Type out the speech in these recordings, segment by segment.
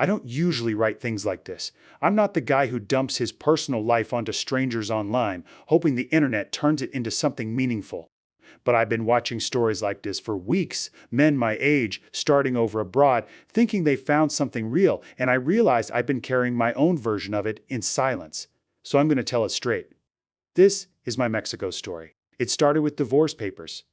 I don't usually write things like this. I'm not the guy who dumps his personal life onto strangers online, hoping the internet turns it into something meaningful. But I've been watching stories like this for weeks, men my age starting over abroad, thinking they found something real, and I realized I've been carrying my own version of it in silence. So I'm going to tell it straight. This is my Mexico story. It started with divorce papers.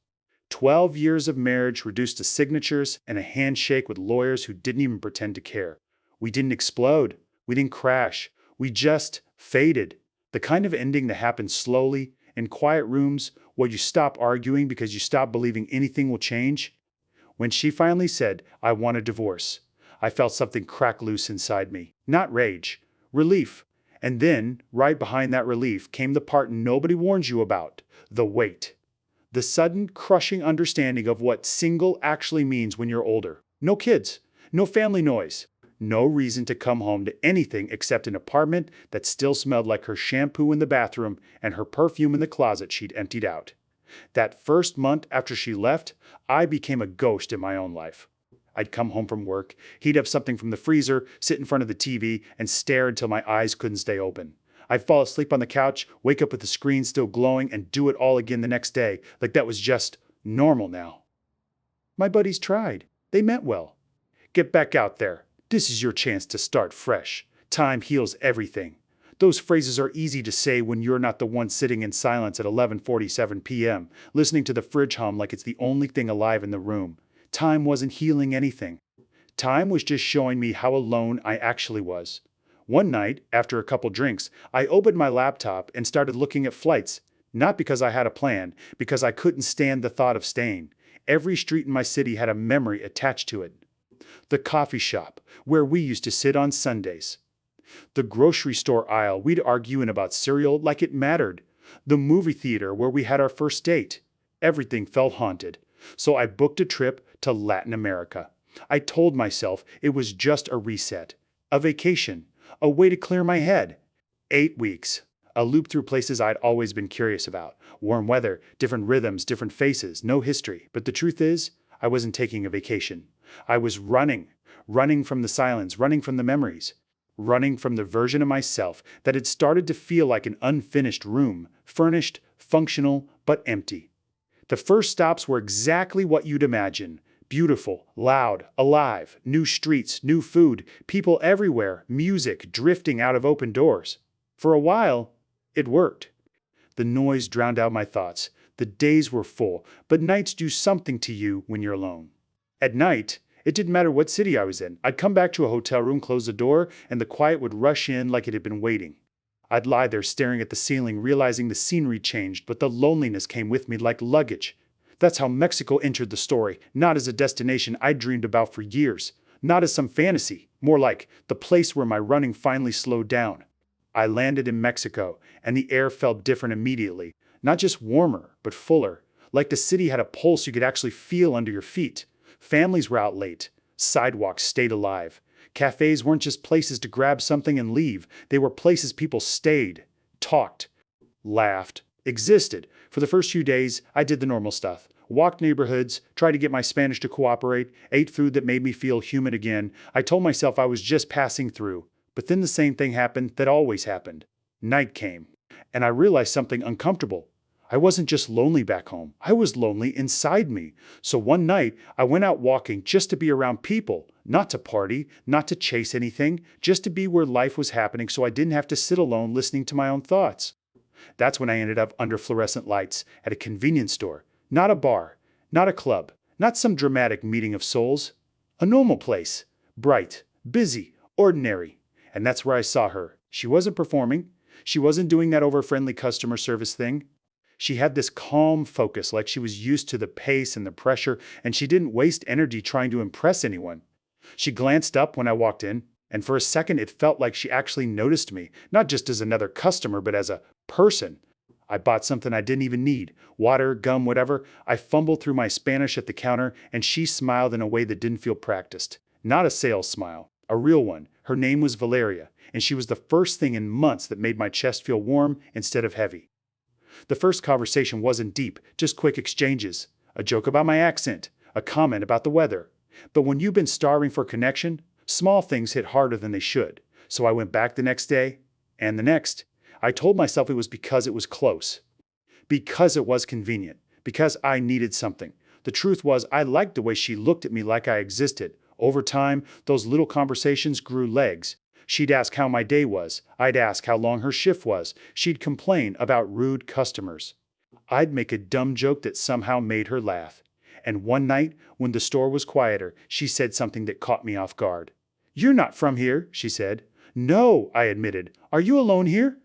12 years of marriage reduced to signatures and a handshake with lawyers who didn't even pretend to care. We didn't explode. We didn't crash. We just faded. The kind of ending that happens slowly, in quiet rooms, where you stop arguing because you stop believing anything will change. When she finally said, "I want a divorce," I felt something crack loose inside me. Not rage, relief. And then, right behind that relief, came the part nobody warns you about, the weight. The sudden, crushing understanding of what single actually means when you're older. No kids, no family noise, no reason to come home to anything except an apartment that still smelled like her shampoo in the bathroom and her perfume in the closet she'd emptied out. That first month after she left, I became a ghost in my own life. I'd come home from work, heat up something from the freezer, sit in front of the TV, and stare until my eyes couldn't stay open. I'd fall asleep on the couch, wake up with the screen still glowing, and do it all again the next day, like that was just normal now. My buddies tried. They meant well. Get back out there. This is your chance to start fresh. Time heals everything. Those phrases are easy to say when you're not the one sitting in silence at 11:47 p.m., listening to the fridge hum like it's the only thing alive in the room. Time wasn't healing anything. Time was just showing me how alone I actually was. One night, after a couple drinks, I opened my laptop and started looking at flights. Not because I had a plan, because I couldn't stand the thought of staying. Every street in my city had a memory attached to it. The coffee shop, where we used to sit on Sundays. The grocery store aisle we'd argue in about cereal like it mattered. The movie theater where we had our first date. Everything felt haunted. So I booked a trip to Latin America. I told myself it was just a reset, a vacation, a way to clear my head. 8 weeks. A loop through places I'd always been curious about. Warm weather, different rhythms, different faces, no history. But the truth is, I wasn't taking a vacation. I was running from the silence, running from the memories, running from the version of myself that had started to feel like an unfinished room, furnished, functional, but empty. The first stops were exactly what you'd imagine. Beautiful, loud, alive, new streets, new food, people everywhere, music drifting out of open doors. For a while, it worked. The noise drowned out my thoughts. The days were full, but nights do something to you when you're alone. At night, it didn't matter what city I was in. I'd come back to a hotel room, close the door, and the quiet would rush in like it had been waiting. I'd lie there staring at the ceiling, realizing the scenery changed, but the loneliness came with me like luggage. That's how Mexico entered the story, not as a destination I'd dreamed about for years, not as some fantasy, more like the place where my running finally slowed down. I landed in Mexico, and the air felt different immediately, not just warmer, but fuller, like the city had a pulse you could actually feel under your feet. Families were out late. Sidewalks stayed alive. Cafes weren't just places to grab something and leave. They were places people stayed, talked, laughed, existed. For the first few days, I did the normal stuff. Walked neighborhoods, tried to get my Spanish to cooperate, ate food that made me feel human again. I told myself I was just passing through. But then the same thing happened that always happened. Night came, and I realized something uncomfortable. I wasn't just lonely back home. I was lonely inside me. So one night, I went out walking just to be around people, not to party, not to chase anything, just to be where life was happening so I didn't have to sit alone listening to my own thoughts. That's when I ended up under fluorescent lights at a convenience store. Not a bar, not a club, not some dramatic meeting of souls. A normal place. Bright, busy, ordinary. And that's where I saw her. She wasn't performing. She wasn't doing that over-friendly customer service thing. She had this calm focus, like she was used to the pace and the pressure, and she didn't waste energy trying to impress anyone. She glanced up when I walked in, and for a second it felt like she actually noticed me, not just as another customer, but as a person. I bought something I didn't even need, water, gum, whatever. I fumbled through my Spanish at the counter, and she smiled in a way that didn't feel practiced. Not a sales smile, a real one. Her name was Valeria, and she was the first thing in months that made my chest feel warm instead of heavy. The first conversation wasn't deep, just quick exchanges. A joke about my accent, a comment about the weather. But when you've been starving for connection, Small things hit harder than they should. So I went back the next day, and the next. I told myself it was because it was close, because it was convenient, because I needed something. The truth was, I liked the way she looked at me like I existed. Over time, those little conversations grew legs. She'd ask how my day was. I'd ask how long her shift was. She'd complain about rude customers. I'd make a dumb joke that somehow made her laugh. And one night, when the store was quieter, she said something that caught me off guard. "You're not from here," she said. "No," I admitted. "Are you alone here?"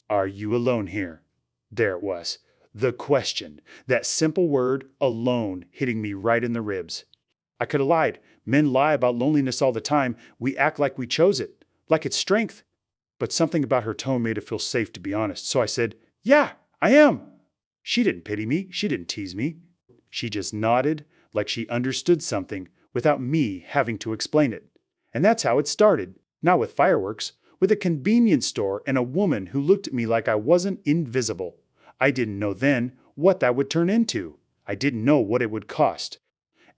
"Are you alone here?" There it was. The question. That simple word, alone, hitting me right in the ribs. I could have lied. Men lie about loneliness all the time. We act like we chose it, like it's strength. But something about her tone made it feel safe to be honest. So I said, "Yeah, I am." She didn't pity me. She didn't tease me. She just nodded like she understood something without me having to explain it. And that's how it started. Not with fireworks, with a convenience store and a woman who looked at me like I wasn't invisible. I didn't know then what that would turn into. I didn't know what it would cost.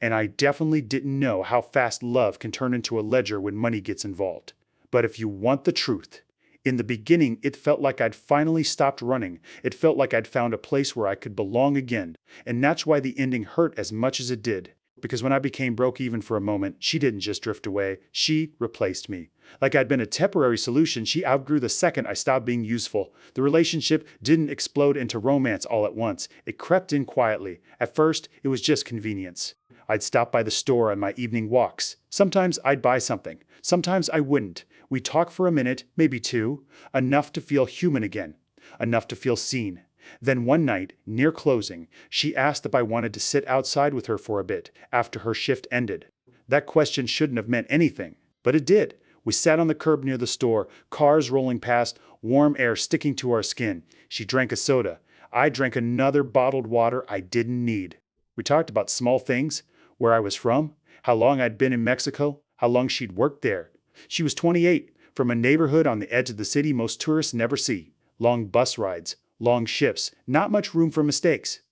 And I definitely didn't know how fast love can turn into a ledger when money gets involved. But if you want the truth, in the beginning, it felt like I'd finally stopped running. It felt like I'd found a place where I could belong again. And that's why the ending hurt as much as it did. Because when I became broke even for a moment, she didn't just drift away. She replaced me. Like I'd been a temporary solution, she outgrew the second I stopped being useful. The relationship didn't explode into romance all at once. It crept in quietly. At first, it was just convenience. I'd stop by the store on my evening walks. Sometimes I'd buy something. Sometimes I wouldn't. We'd talk for a minute, maybe two, enough to feel human again, enough to feel seen. Then one night, near closing, she asked if I wanted to sit outside with her for a bit after her shift ended. That question shouldn't have meant anything, but it did. We sat on the curb near the store, cars rolling past, warm air sticking to our skin. She drank a soda. I drank another bottled water I didn't need. We talked about small things, where I was from, how long I'd been in Mexico, how long she'd worked there. She was 28, from a neighborhood on the edge of the city most tourists never see. Long bus rides, long shifts, not much room for mistakes.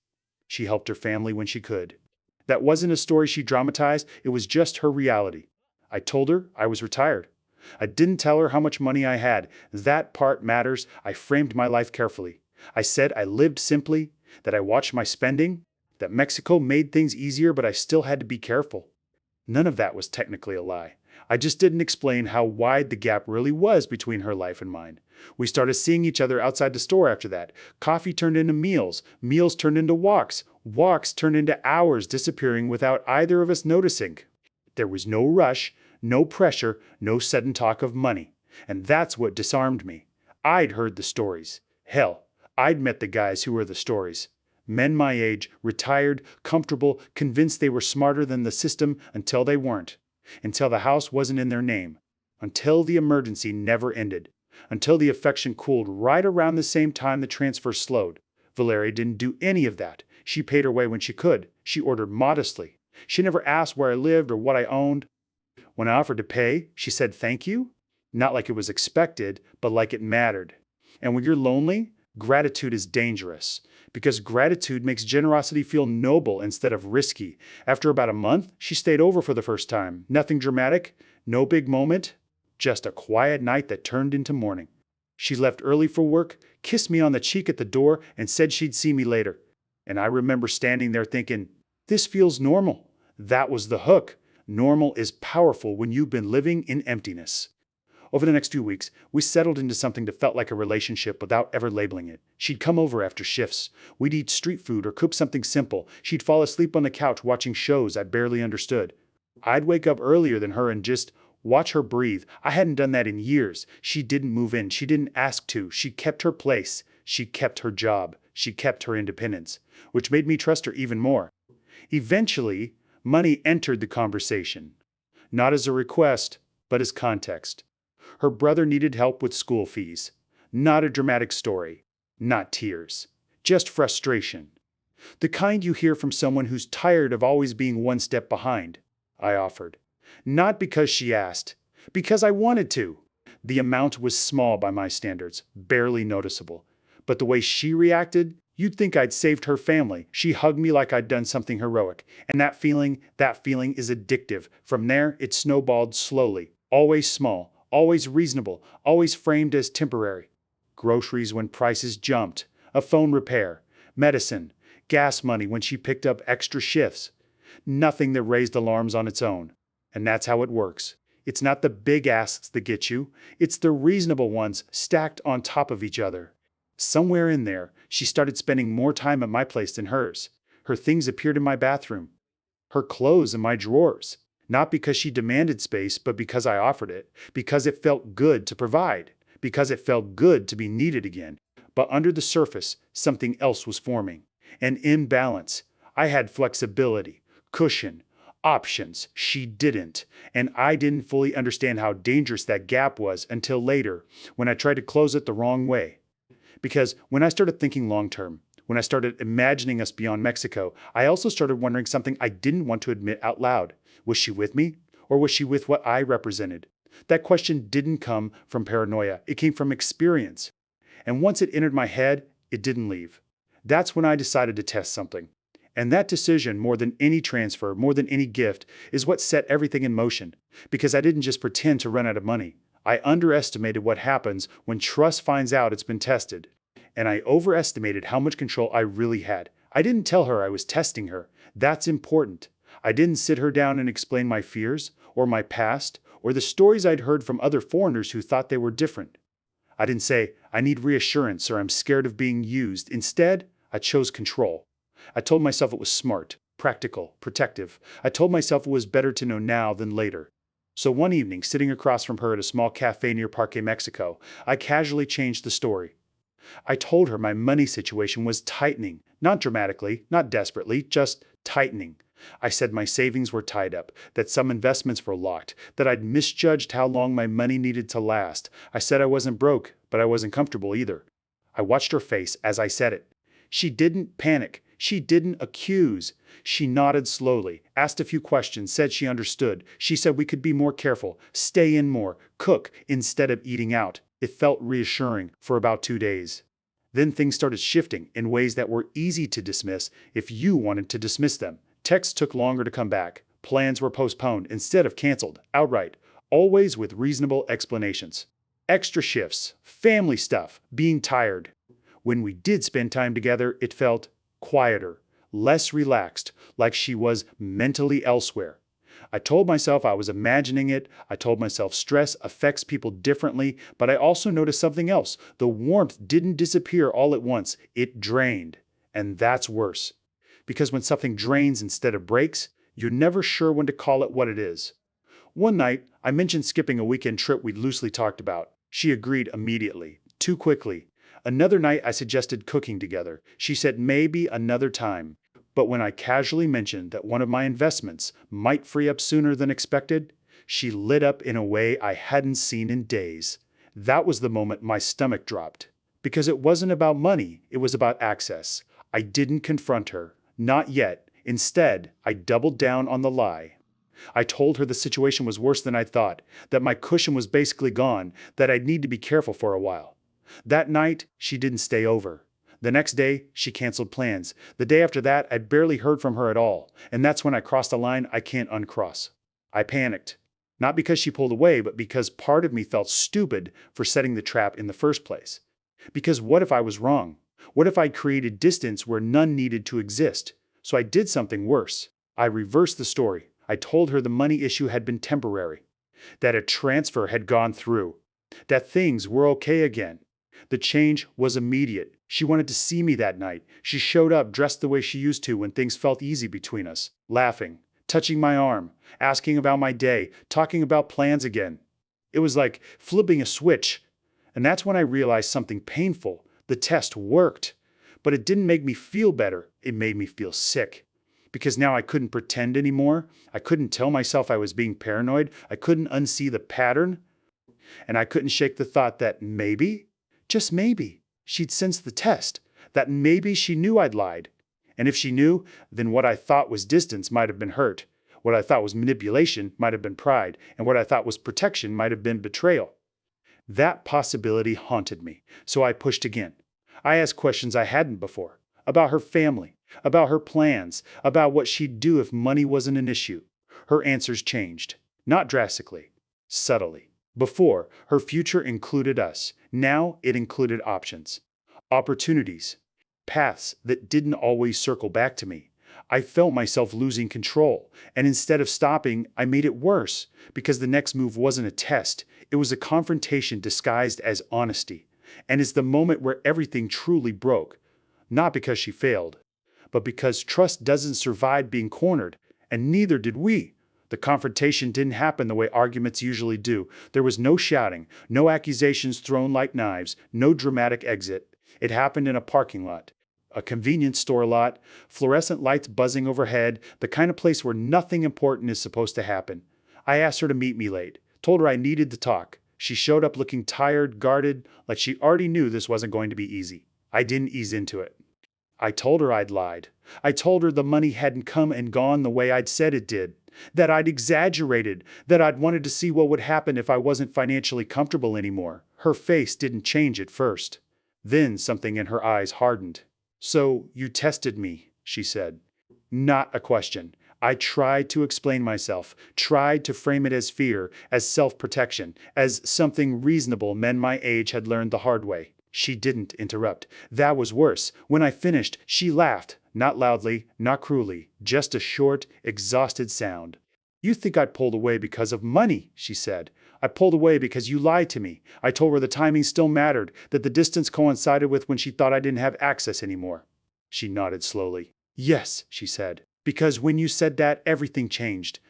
She helped her family when she could. That wasn't a story she dramatized, it was just her reality. I told her I was retired. I didn't tell her how much money I had. That part matters. I framed my life carefully. I said I lived simply, that I watched my spending, that Mexico made things easier, but I still had to be careful. None of that was technically a lie. I just didn't explain how wide the gap really was between her life and mine. We started seeing each other outside the store after that. Coffee turned into meals. Meals turned into walks. Walks turned into hours disappearing without either of us noticing. There was no rush, no pressure, no sudden talk of money. And that's what disarmed me. I'd heard the stories. Hell, I'd met the guys who were the stories. Men my age, retired, comfortable, convinced they were smarter than the system until they weren't. Until the house wasn't in their name. Until the emergency never ended. Until the affection cooled right around the same time the transfer slowed. Valeria didn't do any of that. She paid her way when she could. She ordered modestly. She never asked where I lived or what I owned. When I offered to pay, she said thank you. Not like it was expected, but like it mattered. And when you're lonely, gratitude is dangerous. Because gratitude makes generosity feel noble instead of risky. After about a month, she stayed over for the first time. Nothing dramatic, no big moment, just a quiet night that turned into morning. She left early for work, kissed me on the cheek at the door, and said she'd see me later. And I remember standing there thinking, this feels normal. That was the hook. Normal is powerful when you've been living in emptiness. Over the next 2 weeks, we settled into something that felt like a relationship without ever labeling it. She'd come over after shifts. We'd eat street food or cook something simple. She'd fall asleep on the couch watching shows I barely understood. I'd wake up earlier than her and just watch her breathe. I hadn't done that in years. She didn't move in. She didn't ask to. She kept her place. She kept her job. She kept her independence, which made me trust her even more. Eventually, money entered the conversation. Not as a request, but as context. Her brother needed help with school fees. Not a dramatic story. Not tears. Just frustration. The kind you hear from someone who's tired of always being one step behind, I offered. Not because she asked, because I wanted to. The amount was small by my standards, barely noticeable. But the way she reacted, you'd think I'd saved her family. She hugged me like I'd done something heroic. And that feeling is addictive. From there, it snowballed slowly. Always small, always reasonable, always framed as temporary. Groceries when prices jumped, a phone repair, medicine, gas money when she picked up extra shifts. Nothing that raised alarms on its own. And that's how it works. It's not the big asks that get you, it's the reasonable ones stacked on top of each other. Somewhere in there, she started spending more time at my place than hers. Her things appeared in my bathroom, her clothes in my drawers. Not because she demanded space, but because I offered it, because it felt good to provide, because it felt good to be needed again. But under the surface, something else was forming. An imbalance. I had flexibility, cushion, options. She didn't. And I didn't fully understand how dangerous that gap was until later, when I tried to close it the wrong way. Because when I started thinking long term, when I started imagining us beyond Mexico, I also started wondering something I didn't want to admit out loud. Was she with me? Or was she with what I represented? That question didn't come from paranoia, it came from experience. And once it entered my head, it didn't leave. That's when I decided to test something. And that decision, more than any transfer, more than any gift, is what set everything in motion. Because I didn't just pretend to run out of money. I underestimated what happens when trust finds out it's been tested. And I overestimated how much control I really had. I didn't tell her I was testing her. That's important. I didn't sit her down and explain my fears, or my past, or the stories I'd heard from other foreigners who thought they were different. I didn't say, I need reassurance or I'm scared of being used. Instead, I chose control. I told myself it was smart, practical, protective. I told myself it was better to know now than later. So one evening, sitting across from her at a small cafe near Parque Mexico, I casually changed the story. I told her my money situation was tightening, not dramatically, not desperately, just tightening. I said my savings were tied up, that some investments were locked, that I'd misjudged how long my money needed to last. I said I wasn't broke, but I wasn't comfortable either. I watched her face as I said it. She didn't panic. She didn't accuse. She nodded slowly, asked a few questions, said she understood. She said we could be more careful, stay in more, cook instead of eating out. It felt reassuring for about 2 days. Then things started shifting in ways that were easy to dismiss if you wanted to dismiss them. Texts took longer to come back. Plans were postponed instead of canceled outright, always with reasonable explanations. Extra shifts, family stuff, being tired. When we did spend time together, it felt quieter, less relaxed, like she was mentally elsewhere. I told myself I was imagining it. I told myself stress affects people differently, but I also noticed something else. The warmth didn't disappear all at once. It drained. And that's worse. Because when something drains instead of breaks, you're never sure when to call it what it is. One night, I mentioned skipping a weekend trip we'd loosely talked about. She agreed immediately, too quickly. Another night, I suggested cooking together. She said maybe another time. But when I casually mentioned that one of my investments might free up sooner than expected, she lit up in a way I hadn't seen in days. That was the moment my stomach dropped. Because it wasn't about money, it was about access. I didn't confront her. Not yet. Instead, I doubled down on the lie. I told her the situation was worse than I thought, that my cushion was basically gone, that I'd need to be careful for a while. That night, she didn't stay over. The next day, she canceled plans. The day after that, I barely heard from her at all, and that's when I crossed a line I can't uncross. I panicked. Not because she pulled away, but because part of me felt stupid for setting the trap in the first place. Because what if I was wrong? What if I created distance where none needed to exist? So I did something worse. I reversed the story. I told her the money issue had been temporary, that a transfer had gone through, that things were okay again. The change was immediate. She wanted to see me that night. She showed up dressed the way she used to when things felt easy between us, laughing, touching my arm, asking about my day, talking about plans again. It was like flipping a switch. And that's when I realized something painful. The test worked. But it didn't make me feel better. It made me feel sick. Because now I couldn't pretend anymore. I couldn't tell myself I was being paranoid. I couldn't unsee the pattern. And I couldn't shake the thought that maybe, just maybe, she'd sensed the test, that maybe she knew I'd lied. And if she knew, then what I thought was distance might have been hurt. What I thought was manipulation might have been pride. And what I thought was protection might have been betrayal. That possibility haunted me, so I pushed again. I asked questions I hadn't before, about her family, about her plans, about what she'd do if money wasn't an issue. Her answers changed, not drastically, subtly. Before, her future included us. Now it included options, opportunities, paths that didn't always circle back to me. I felt myself losing control, and instead of stopping, I made it worse because the next move wasn't a test, it was a confrontation disguised as honesty. And it's the moment where everything truly broke. Not because she failed, but because trust doesn't survive being cornered, and neither did we. The confrontation didn't happen the way arguments usually do. There was no shouting, no accusations thrown like knives, no dramatic exit. It happened in a parking lot, a convenience store lot, fluorescent lights buzzing overhead, the kind of place where nothing important is supposed to happen. I asked her to meet me late, told her I needed to talk. She showed up looking tired, guarded, like she already knew this wasn't going to be easy. I didn't ease into it. I told her I'd lied. I told her the money hadn't come and gone the way I'd said it did, that I'd exaggerated, that I'd wanted to see what would happen if I wasn't financially comfortable anymore. Her face didn't change at first. Then something in her eyes hardened. "So you tested me," she said. Not a question. I tried to explain myself, tried to frame it as fear, as self-protection, as something reasonable men my age had learned the hard way. She didn't interrupt. That was worse. When I finished, she laughed, not loudly, not cruelly, just a short, exhausted sound. "You think I pulled away because of money," she said. "I pulled away because you lied to me." I told her the timing still mattered, that the distance coincided with when she thought I didn't have access anymore. She nodded slowly. "Yes," she said, "because when you said that, everything changed."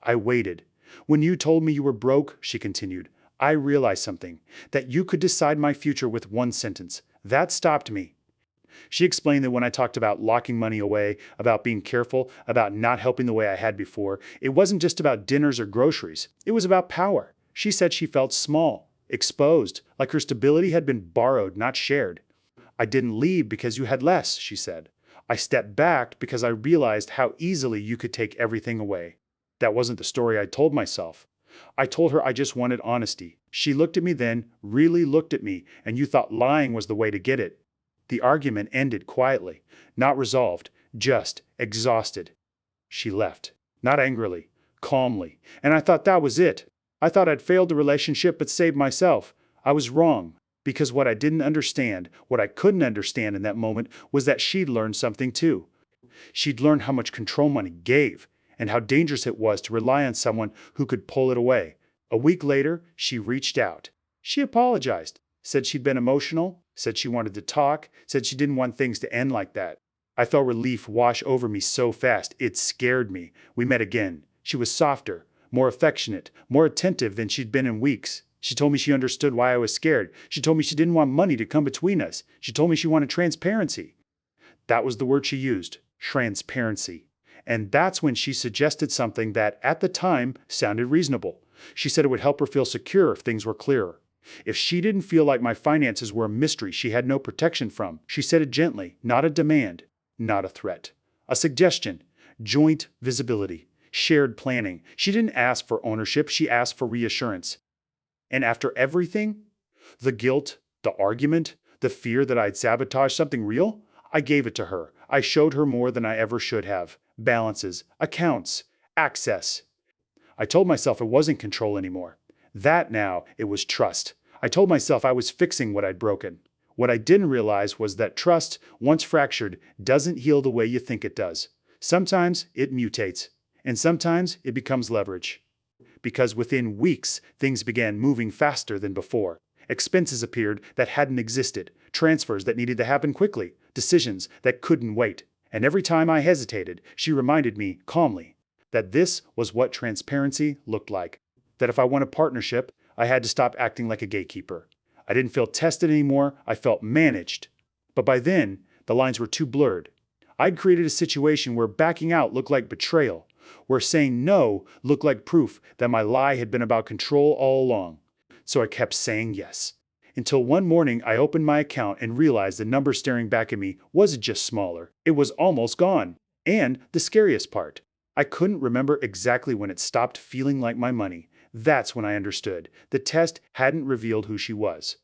I waited. "When you told me you were broke," she continued, "I realized something, that you could decide my future with one sentence. That stopped me." She explained that when I talked about locking money away, about being careful, about not helping the way I had before, it wasn't just about dinners or groceries. It was about power. She said she felt small, exposed, like her stability had been borrowed, not shared. "I didn't leave because you had less," she said. "I stepped back because I realized how easily you could take everything away." That wasn't the story I told myself. I told her I just wanted honesty. She looked at me then, really looked at me, and you thought lying was the way to get it. The argument ended quietly, not resolved, just exhausted. She left, not angrily, calmly, and I thought that was it. I thought I'd failed the relationship but saved myself. I was wrong, because what I didn't understand, what I couldn't understand in that moment, was that she'd learned something too. She'd learned how much control money gave, and how dangerous it was to rely on someone who could pull it away. A week later, she reached out. She apologized, said she'd been emotional, said she wanted to talk, said she didn't want things to end like that. I felt relief wash over me so fast, it scared me. We met again. She was softer, more affectionate, more attentive than she'd been in weeks. She told me she understood why I was scared. She told me she didn't want money to come between us. She told me she wanted transparency. That was the word she used, transparency. And that's when she suggested something that, at the time, sounded reasonable. She said it would help her feel secure if things were clearer. If she didn't feel like my finances were a mystery she had no protection from, she said it gently, not a demand, not a threat. A suggestion, joint visibility, shared planning. She didn't ask for ownership, she asked for reassurance. And after everything, the guilt, the argument, the fear that I'd sabotaged something real, I gave it to her. I showed her more than I ever should have. Balances, accounts, access. I told myself it wasn't control anymore. That now, it was trust. I told myself I was fixing what I'd broken. What I didn't realize was that trust, once fractured, doesn't heal the way you think it does. Sometimes it mutates, and sometimes it becomes leverage. Because within weeks, things began moving faster than before. Expenses appeared that hadn't existed, transfers that needed to happen quickly, decisions that couldn't wait. And every time I hesitated, she reminded me, calmly, that this was what transparency looked like. That if I wanted partnership, I had to stop acting like a gatekeeper. I didn't feel tested anymore, I felt managed. But by then, the lines were too blurred. I'd created a situation where backing out looked like betrayal, where saying no looked like proof that my lie had been about control all along. So I kept saying yes. Until one morning I opened my account and realized the number staring back at me wasn't just smaller, it was almost gone. And the scariest part, I couldn't remember exactly when it stopped feeling like my money. That's when I understood. The test hadn't revealed who she was.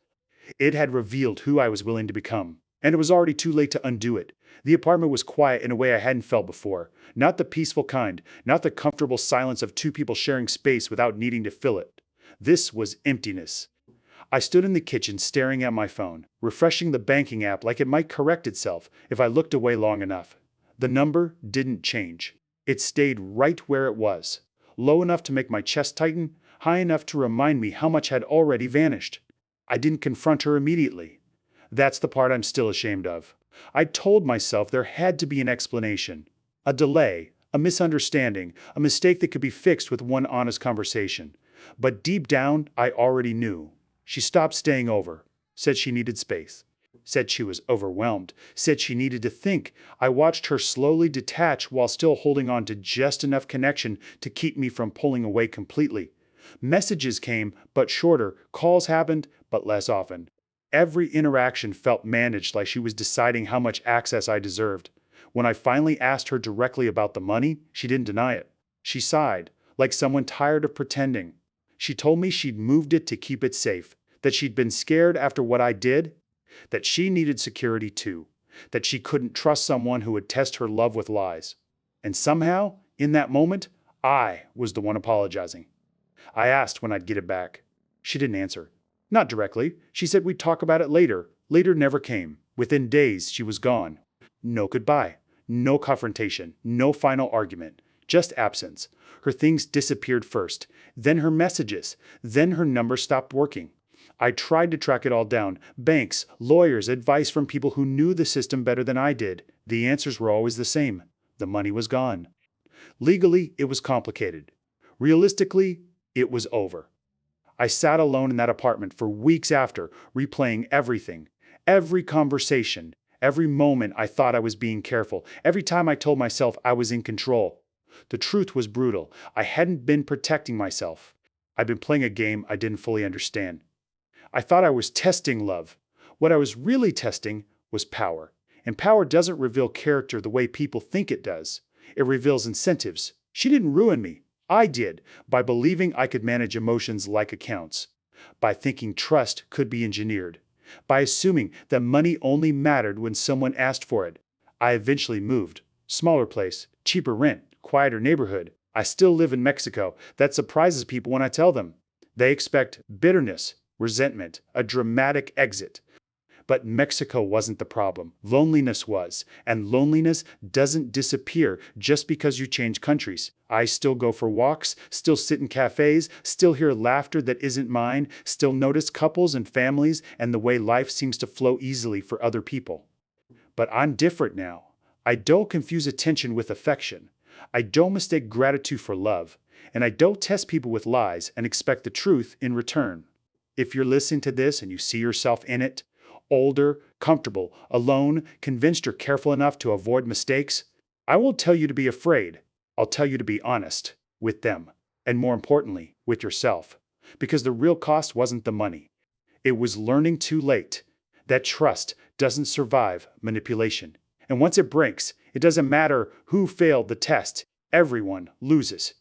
It had revealed who I was willing to become. And it was already too late to undo it. The apartment was quiet in a way I hadn't felt before. Not the peaceful kind, not the comfortable silence of two people sharing space without needing to fill it. This was emptiness. I stood in the kitchen staring at my phone, refreshing the banking app like it might correct itself if I looked away long enough. The number didn't change. It stayed right where it was, low enough to make my chest tighten, high enough to remind me how much had already vanished. I didn't confront her immediately. That's the part I'm still ashamed of. I told myself there had to be an explanation. A delay, a misunderstanding, a mistake that could be fixed with one honest conversation. But deep down, I already knew. She stopped staying over, said she needed space, said she was overwhelmed, said she needed to think. I watched her slowly detach while still holding on to just enough connection to keep me from pulling away completely. Messages came, but shorter. Calls happened, but less often. Every interaction felt managed, like she was deciding how much access I deserved. When I finally asked her directly about the money, she didn't deny it. She sighed, like someone tired of pretending. She told me she'd moved it to keep it safe, that she'd been scared after what I did, that she needed security too, that she couldn't trust someone who would test her love with lies. And somehow, in that moment, I was the one apologizing. I asked when I'd get it back. She didn't answer. Not directly. She said we'd talk about it later. Later never came. Within days, she was gone. No goodbye. No confrontation. No final argument. Just absence. Her things disappeared first. Then her messages. Then her number stopped working. I tried to track it all down. Banks, lawyers, advice from people who knew the system better than I did. The answers were always the same. The money was gone. Legally, it was complicated. Realistically, it was over. I sat alone in that apartment for weeks after, replaying everything. Every conversation. Every moment I thought I was being careful. Every time I told myself I was in control. The truth was brutal. I hadn't been protecting myself. I'd been playing a game I didn't fully understand. I thought I was testing love. What I was really testing was power. And power doesn't reveal character the way people think it does. It reveals incentives. She didn't ruin me. I did, by believing I could manage emotions like accounts. By thinking trust could be engineered. By assuming that money only mattered when someone asked for it. I eventually moved. Smaller place, cheaper rent, quieter neighborhood. I still live in Mexico. That surprises people when I tell them. They expect bitterness, resentment, a dramatic exit. But Mexico wasn't the problem. Loneliness was. And loneliness doesn't disappear just because you change countries. I still go for walks, still sit in cafes, still hear laughter that isn't mine, still notice couples and families and the way life seems to flow easily for other people. But I'm different now. I don't confuse attention with affection. I don't mistake gratitude for love. And I don't test people with lies and expect the truth in return. If you're listening to this and you see yourself in it, older, comfortable, alone, convinced you're careful enough to avoid mistakes, I won't tell you to be afraid. I'll tell you to be honest with them, and more importantly, with yourself. Because the real cost wasn't the money. It was learning too late that trust doesn't survive manipulation. And once it breaks, it doesn't matter who failed the test. Everyone loses.